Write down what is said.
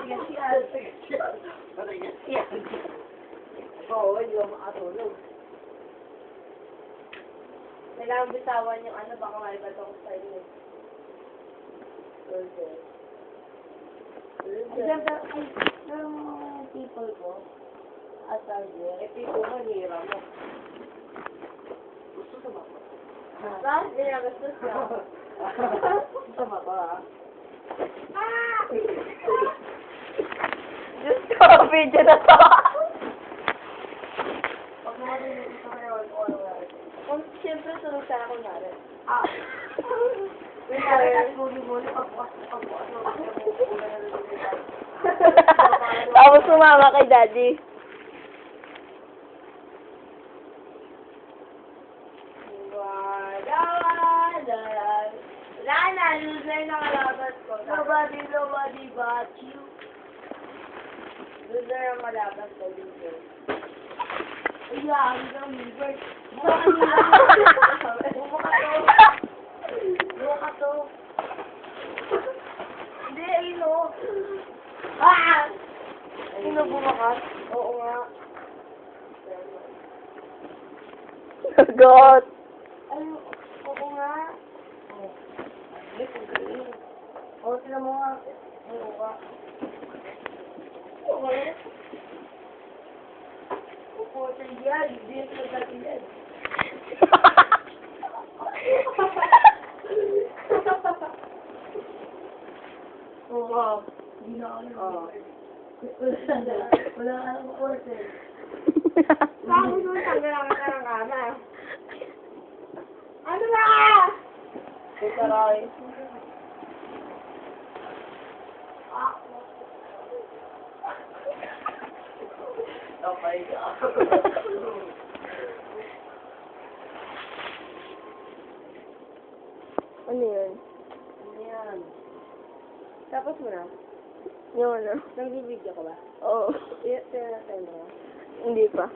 matigas yan. Matigas yan. Oo, hindi ako makatulog. Kailangan bitawan yung ano, baka may ba't ako sa inyo. Okay. Ay, yung people ko, at target, people mo, hira mo. Gusto sa baba. Ha? Hindi na gusto siya. Gusto sa baba, ha? Ah! Diyos ko, video na to. Pag naman yung gusto ko yun, kung siyempre sunod sana ko na rin. Ah! Wait, at muli-muli, pagbukas. Tapos sumama kay Daddy. Lana, loser na kalaban ko. Nobody but you. Loser ang kalaban ko, loser. Ayan, ang loser. Buka to. Hindi, ayun o. Ah! Sino bumakas? Oo nga. God. Ay, oo nga. Oo, sila mo nga. Oo nga. Oo nga. Oo, sila yan. Hindi sila dati yan. Oo. Hindi na ako. Wala ka ng order. Bakit mo tanggalan ka ng ana? Ano na? Itaray. Oh my God. Ano yun? Ano yan? Tapos mo na? Yung ano? Nagbibideo ka ba? Oo. Tinatay mo na? Hindi pa.